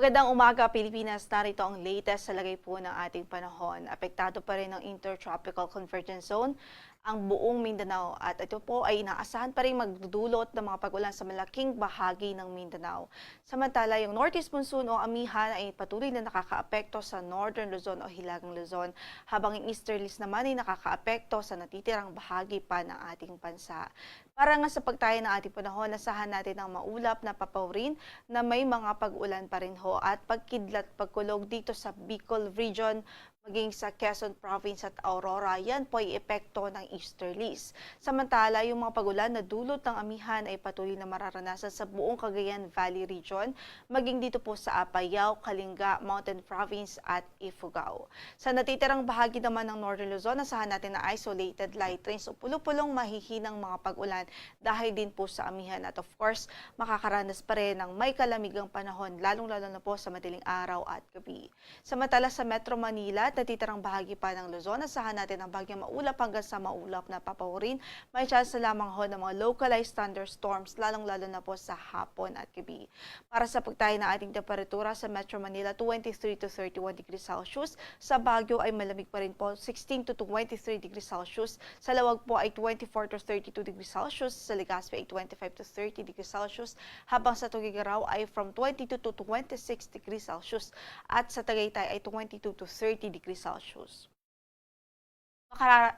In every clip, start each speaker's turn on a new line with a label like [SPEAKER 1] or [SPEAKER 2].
[SPEAKER 1] Magandang umaga, Pilipinas. Narito ang latest sa lagay po ng ating panahon. Apektado pa rin ng Intertropical Convergence Zone ang buong Mindanao at ito po ay inaasahan pa rin magdudulot ng mga pag-ulan sa malaking bahagi ng Mindanao. Samantala, yung Northeast Monsoon o amihan ay patuloy na nakakaapekto sa Northern Luzon o Hilagang Luzon, habang yung Easterlies naman ay nakakaapekto sa natitirang bahagi pa ng ating bansa. Para nga sa pagtaya ng ating panahon, asahan natin ang maulap na papawrin na may mga pag-ulan pa rin ho at pagkidlat pagkulog dito sa Bicol Region, maging sa Quezon Province at Aurora. Yan po ay epekto ng easterlies. Samantala, yung mga pagulan na dulot ng amihan ay patuloy na mararanasan sa buong Cagayan Valley Region, maging dito po sa Apayao, Kalinga, Mountain Province at Ifugao. Sa natitirang bahagi naman ng Northern Luzon, asahan natin na isolated light rains o pulupulong mahihinang mga pagulan dahil din po sa amihan. At of course, makakaranas pa rin ng may kalamigang panahon, lalong-lalo na po sa madaling araw at gabi. Samantala sa Metro Manila at natitirang bahagi pa ng Luzon, asahan natin ang bagyang maulap hanggang sa maulap na papawirin. May chance na lamang ho ng mga localized thunderstorms, lalong-lalo na po sa hapon at gabi. Para sa pagtayo ng ating temperatura sa Metro Manila, 23 to 31 degrees Celsius. Sa Baguio ay malamig pa rin po, 16 to 23 degrees Celsius. Sa Lawag po ay 24 to 32 degrees Celsius. Sa Legazpi ay 25 to 30 degrees Celsius. Habang sa Tuguegarao ay from 22 to 26 degrees Celsius. At sa Tagaytay ay 22 to 30 degrees Celsius.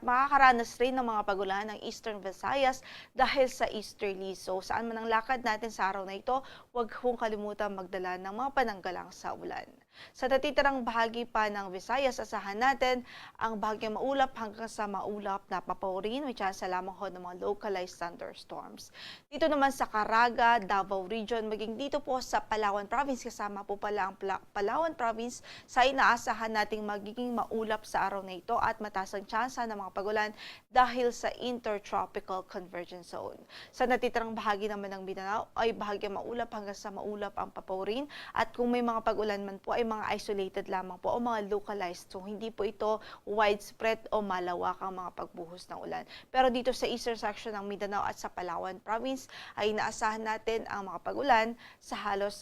[SPEAKER 1] Makakaranas rin ng mga pagulan ng Eastern Visayas dahil sa easterly. So saan man ang lakad natin sa araw na ito, huwag kong kalimutan magdala ng mga pananggalang sa ulan. Sa natitirang bahagi pa ng Visayas, asahan natin ang bahagyang maulap hanggang sa maulap na papawirin. May chance lamang ho ng mga localized thunderstorms. Dito naman sa Caraga, Davao Region, maging dito po sa Palawan Province, kasama po pala ang Palawan Province, sa inaasahan nating magiging maulap sa araw na ito at mataas ang chance ng mga pagulan dahil sa Intertropical Convergence Zone. Sa natitirang bahagi naman ng Mindanao ay bahagyang maulap hanggang sa maulap ang papawirin at kung may mga pagulan man po ay mga isolated lamang po o mga localized. So hindi po ito widespread o malawakang mga pagbuhos ng ulan. Pero dito sa eastern section ng Mindanao at sa Palawan Province ay inaasahan natin ang mga pagulan sa halos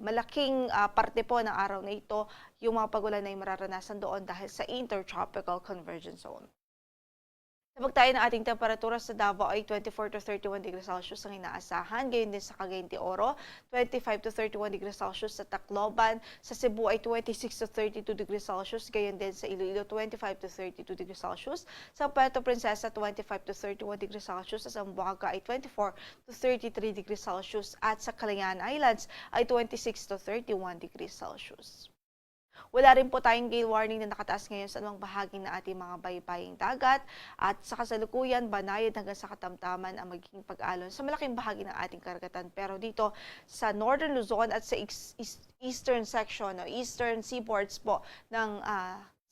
[SPEAKER 1] malaking parte po ng araw na ito. Yung mga pagulan ay mararanasan doon dahil sa Intertropical Convergence Zone. Sa pagtayo ng ating temperatura sa Davao ay 24 to 31 degrees Celsius ang inaasahan. Gayon din sa Cagayan de Oro, 25 to 31 degrees Celsius sa Tacloban. Sa Cebu ay 26 to 32 degrees Celsius. Gayon din sa Iloilo, 25 to 32 degrees Celsius. Sa Puerto Princesa, 25 to 31 degrees Celsius. Sa Zamboanga ay 24 to 33 degrees Celsius. At sa Calayan Islands ay 26 to 31 degrees Celsius. Wala rin po tayong gale warning na nakataas ngayon sa anumang bahagi ng ating mga baybaying dagat at sa kasalukuyan, banayad hanggang sa katamtaman ang magiging pag-alon sa malaking bahagi ng ating karagatan. Pero dito sa Northern Luzon at sa eastern section o eastern seaboards po ng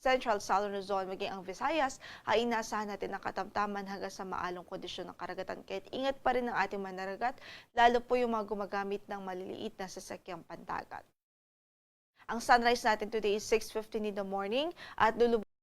[SPEAKER 1] Central Southern Luzon, maging ang Visayas, ay inasahan natin ang katamtaman hanggang sa maalong kondisyon ng karagatan. Kahit ingat pa rin ang ating manaragat, lalo po yung mga gumagamit ng maliliit na sasakyang pandagat. Ang sunrise natin today is 6:15 in the morning at lulubog